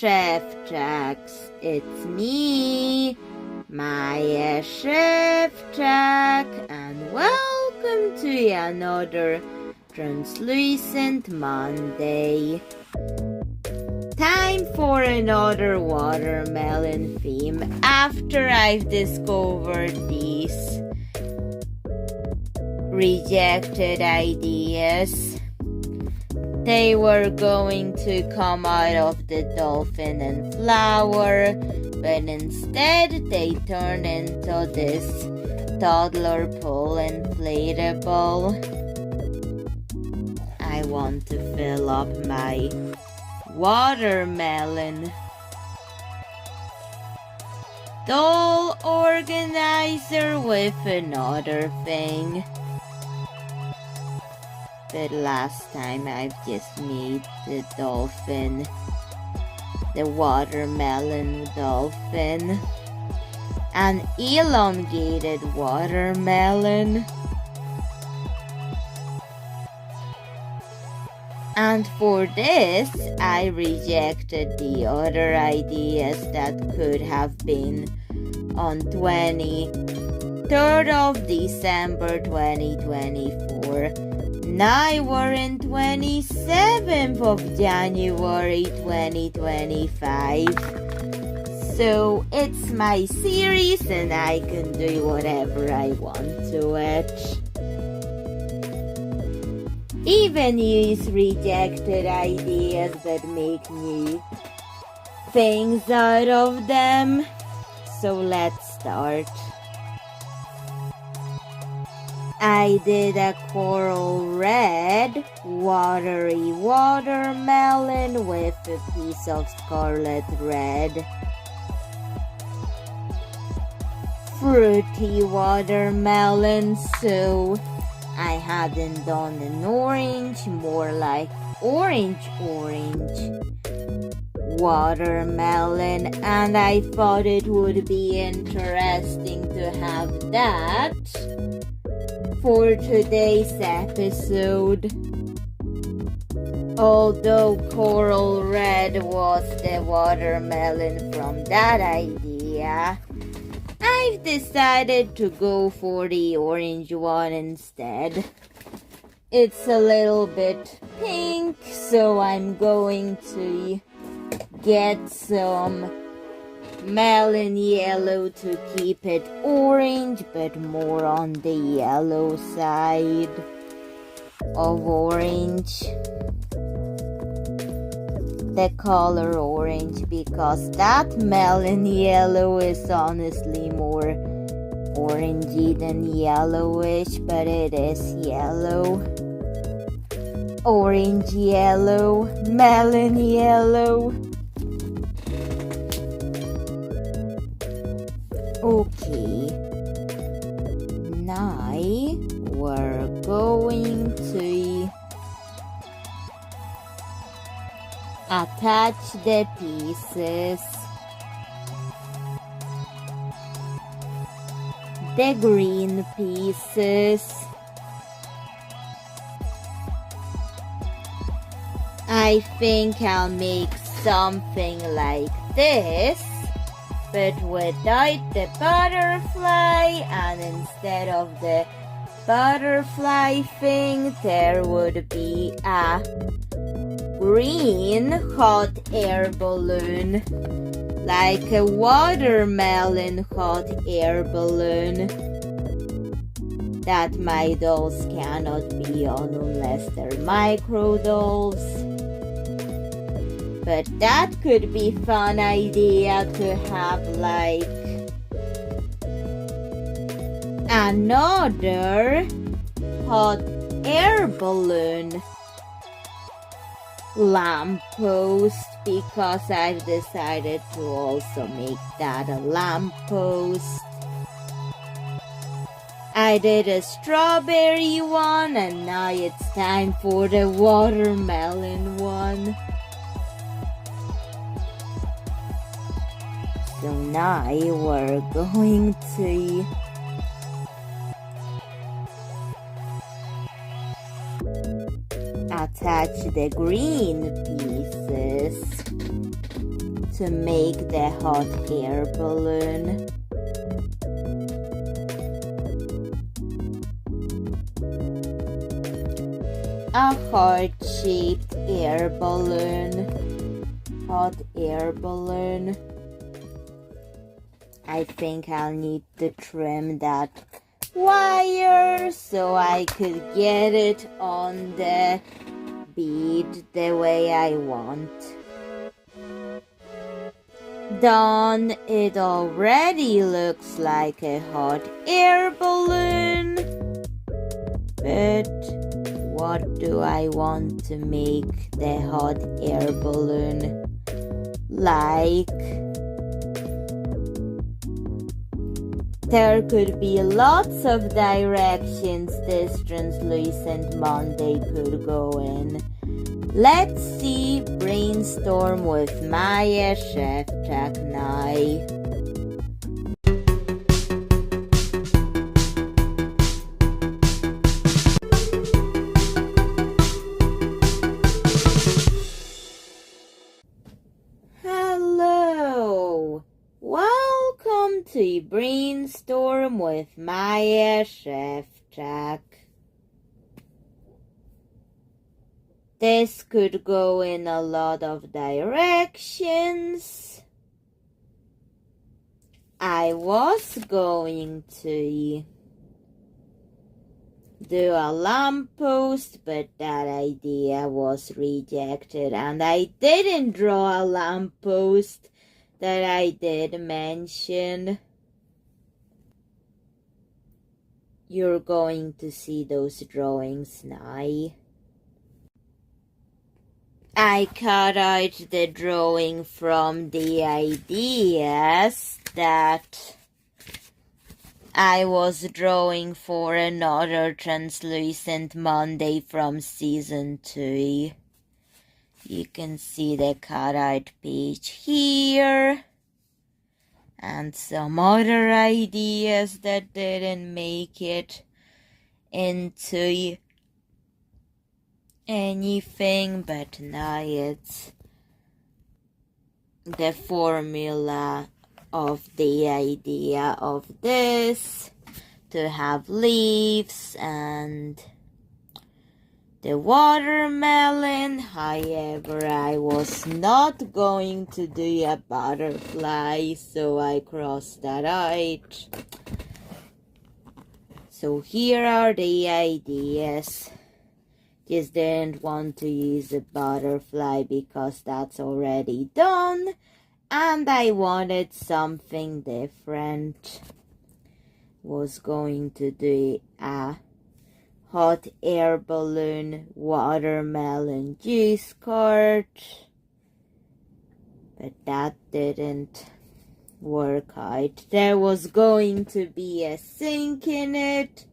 Szewczaks, it's me, Maja Szewczak, and welcome to another translucent Monday. Time for another watermelon theme after I've discovered these rejected ideas. They were going to come out of the dolphin and flower, but instead they turned into this toddler pool inflatable. I want to fill up my watermelon doll organizer with another thing. But last time I've just made the dolphin, the watermelon dolphin, an elongated watermelon. And for this, I rejected the other ideas that could have been on 23rd of December 2024. Now we're in 27th of January 2025. So it's my series and I can do whatever I want to it. Even use rejected ideas but make new things out of them. So let's start. I did a coral red watery watermelon with a piece of scarlet red. Fruity watermelon, so I hadn't done an orange, more like orange watermelon, and I thought it would be interesting to have that for today's episode. Although coral red was the watermelon from that idea, I've decided to go for the orange one instead. It's a little bit pink, so I'm going to get some melon yellow to keep it orange, but more on the yellow side of orange. The color orange, because that melon yellow is honestly more orangey than yellowish, but it is yellow. Orange yellow, melon yellow. Okay, now we're going to attach the pieces. The green pieces. I think I'll make something like this, but without the butterfly, and instead of the butterfly thing, there would be a green hot air balloon, like a watermelon hot air balloon that my dolls cannot be on unless they're micro dolls. But that could be fun idea to have like another hot air balloon lamppost, because I've decided to also make that a lamppost. I did a strawberry one and now it's time for the watermelon one. So now we're going to attach the green pieces. to make the hot air balloon? A heart-shaped air balloon. Hot air balloon. I think I'll need to trim that wire so I could get it on the bead the way I want. Done. It already looks like a hot air balloon. But what do I want to make the hot air balloon like? There could be lots of directions this translucent Monday could go in. Let's see, brainstorm with Maja Szewczak now. Hello, welcome to Brainstorm with Maja Szewczak. This could go in a lot of directions. I was going to do a lamppost, but that idea was rejected, and I didn't draw a lamppost that I did mention. You're going to see those drawings now. I cut out the drawing from the ideas that I was drawing for another translucent Monday from season 2. You can see the cutout page here. And some other ideas that didn't make it into anything, but now it's the formula of the idea of this to have leaves and the watermelon. However, I was not going to do a butterfly, so I crossed that out. So here are the ideas. Just didn't want to use a butterfly because that's already done, and I wanted something different. Was going to do a hot air balloon watermelon juice cart, but that didn't work out. There was going to be a sink in it,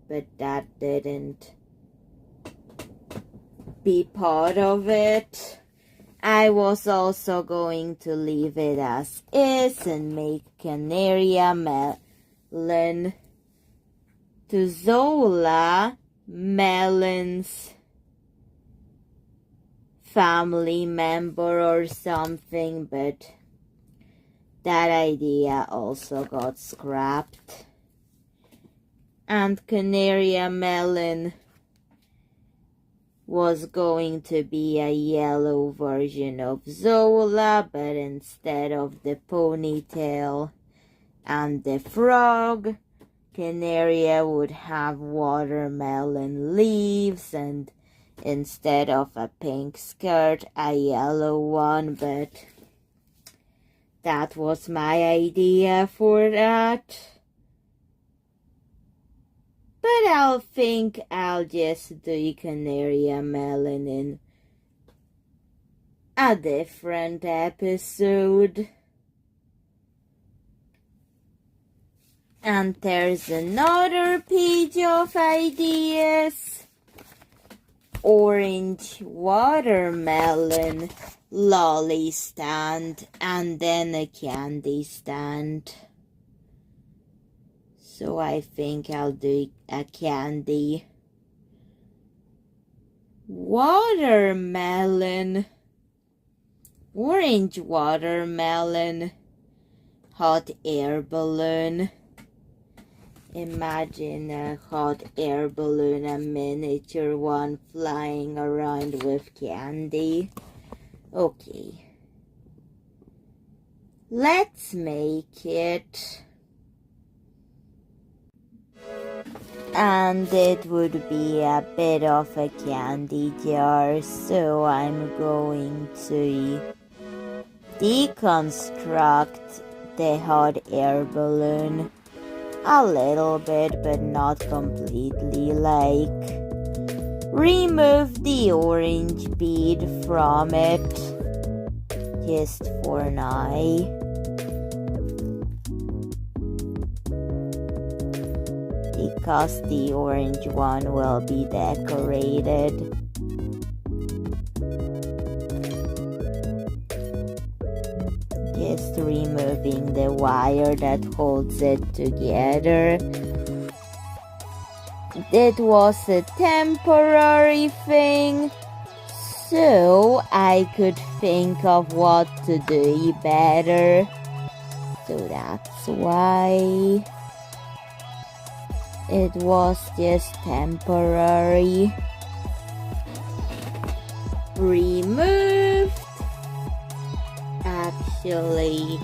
but that didn't be part of it. I was also going to leave it as is and make Canaria melon to Zola Melon's family member or something, but that idea also got scrapped. And Canaria melon was going to be a yellow version of Zola, but instead of the ponytail and the frog, Canaria would have watermelon leaves, and instead of a pink skirt, a yellow one, but that was my idea for that. But I'll think I'll just do Canaria melon in a different episode. And there's another page of ideas. Orange watermelon lolly stand, and then a candy stand. So I think I'll do a candy watermelon Orange watermelon. Hot air balloon. Imagine a hot air balloon, a miniature one flying around with candy. Okay. Let's make it. And it would be a bit of a candy jar, so I'm going to deconstruct the hot air balloon a little bit, but not completely. Like, remove the orange bead from it just for now. Because the orange one will be decorated. Just removing the wire that holds it together. It was a temporary thing, so I could think of what to do better. So that's why it was just temporary. Removed. Actually,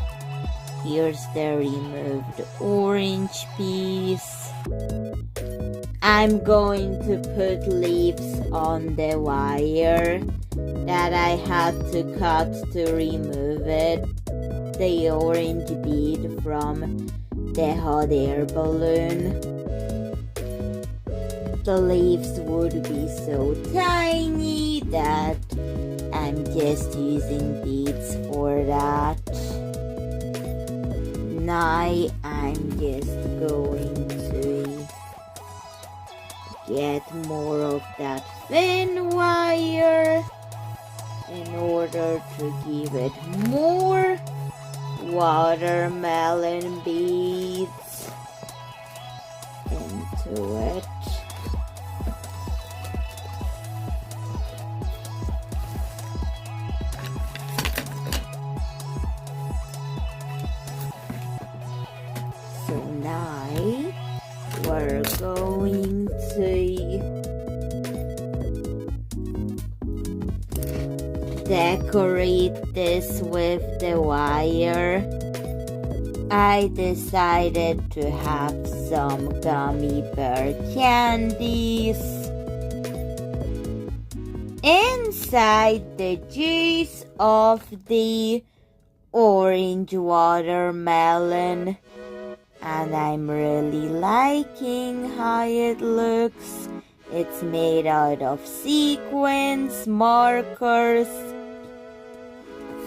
here's the removed orange piece. I'm going to put leaves on the wire that I had to cut to remove it. The orange bead from the hot air balloon. The leaves would be so tiny that I'm just using beads for that. Now I'm just going to get more of that thin wire in order to give it more watermelon beads into it. So now we're going to decorate this with the wire. I decided to have some gummy bear candies inside the juice of the orange watermelon. And I'm really liking how it looks. It's made out of sequins, markers,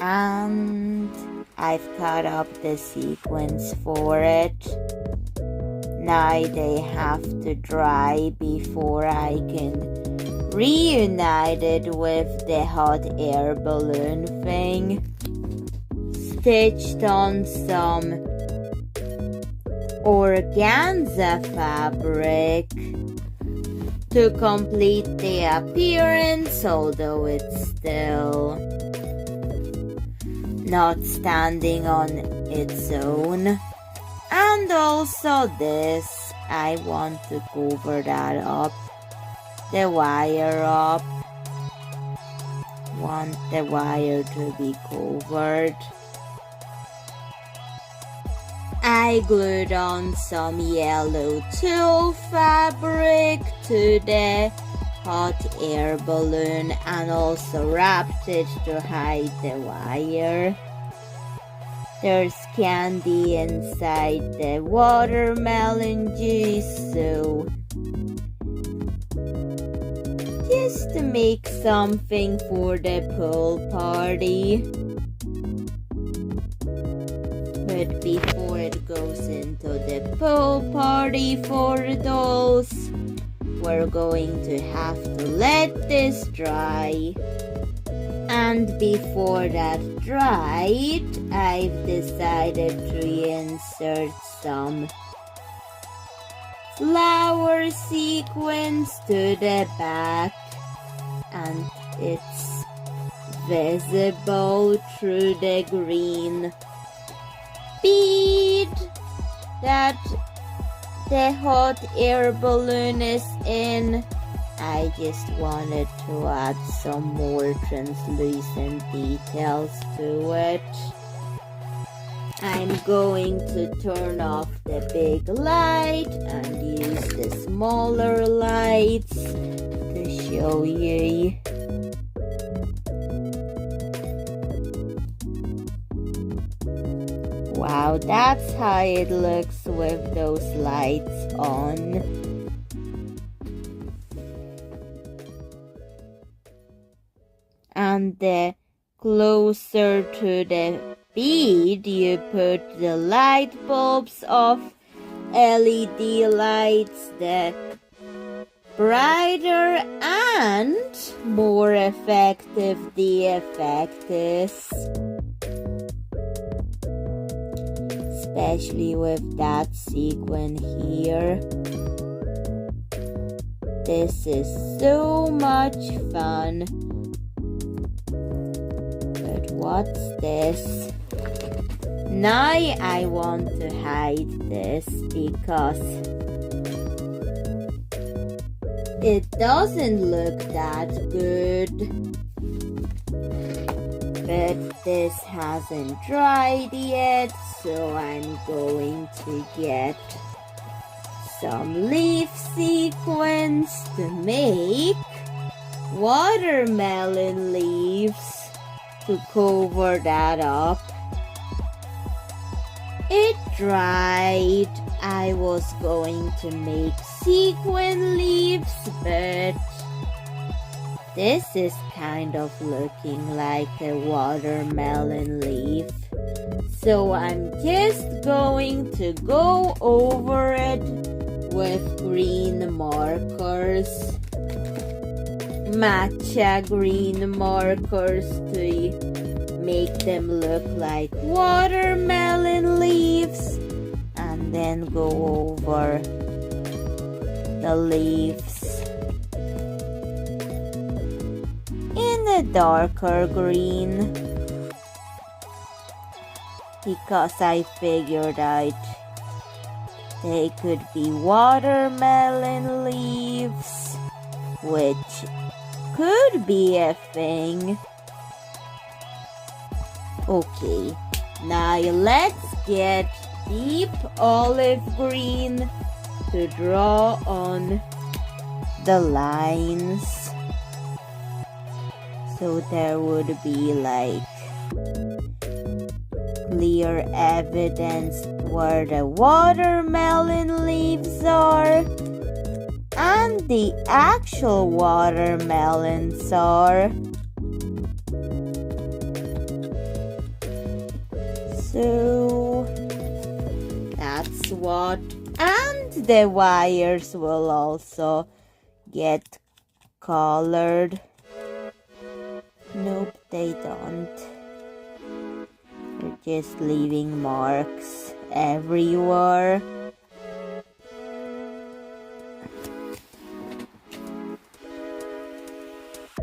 and I've cut up the sequins for it. Now they have to dry before I can reunite it with the hot air balloon thing. Stitched on some organza fabric to complete the appearance, although it's still not standing on its own. And also this, I want to cover that up, the wire up. Want the wire to be covered. I glued on some yellow tulle fabric to the hot air balloon and also wrapped it to hide the wire. There's candy inside the watermelon juice, so just to make something for the pool party. But before it goes into the pool party for adults, we're going to have to let this dry. And before that dried, I've decided to insert some flower sequins to the back, and it's visible through the green bead that the hot air balloon is in. I just wanted to add some more translucent details to it. I'm going to turn off the big light and use the smaller lights to show you. Wow, that's how it looks with those lights on. And the closer to the bead you put the light bulbs of LED lights, the brighter and more effective the effect is. Especially with that sequin here. This is so much fun. But what's this? Now I want to hide this because it doesn't look that good. But this hasn't dried yet, so I'm going to get some leaf sequins to make watermelon leaves to cover that up. It dried. I was going to make sequin leaves, but this is kind of looking like a watermelon leaf. So I'm just going to go over it with green markers. Matcha green markers to make them look like watermelon leaves. And then go over the leaves in a darker green, because I figured out they could be watermelon leaves, which could be a thing. Okay, now let's get deep olive green to draw on the lines, so there would be like clear evidence where the watermelon leaves are and the actual watermelons are. So that's what, and the wires will also get colored. Nope, they don't. They're just leaving marks everywhere.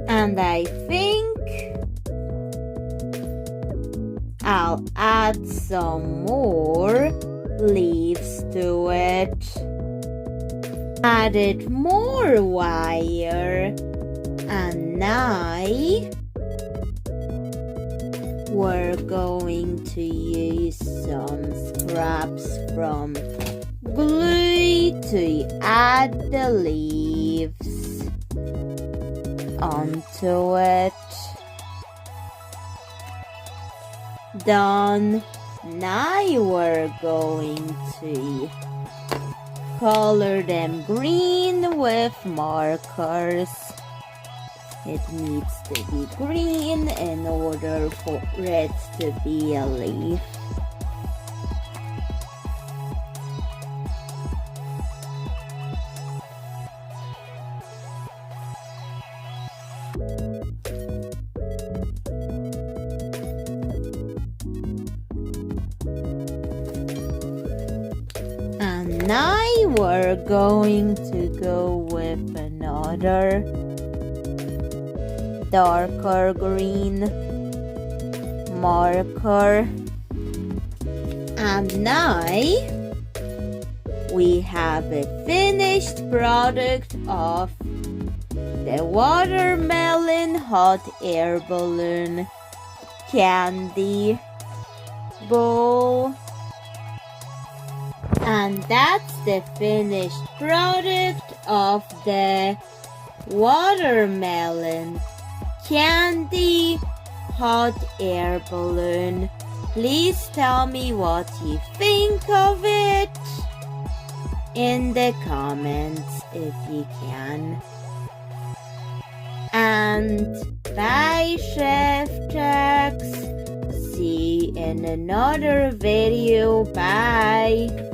And I think I'll add some more leaves to it. Added more wire, and now we're going to use some scraps from glue to add the leaves onto it. Done. Now we're going to color them green with markers. It needs to be green in order for it to be a leaf. And now we're going to go with another darker green marker. And now we have a finished product of the watermelon hot air balloon candy bowl. And that's the finished product of the watermelon candy hot air balloon. Please tell me what you think of it in the comments if you can. And bye, Szewczaks. See you in another video. Bye.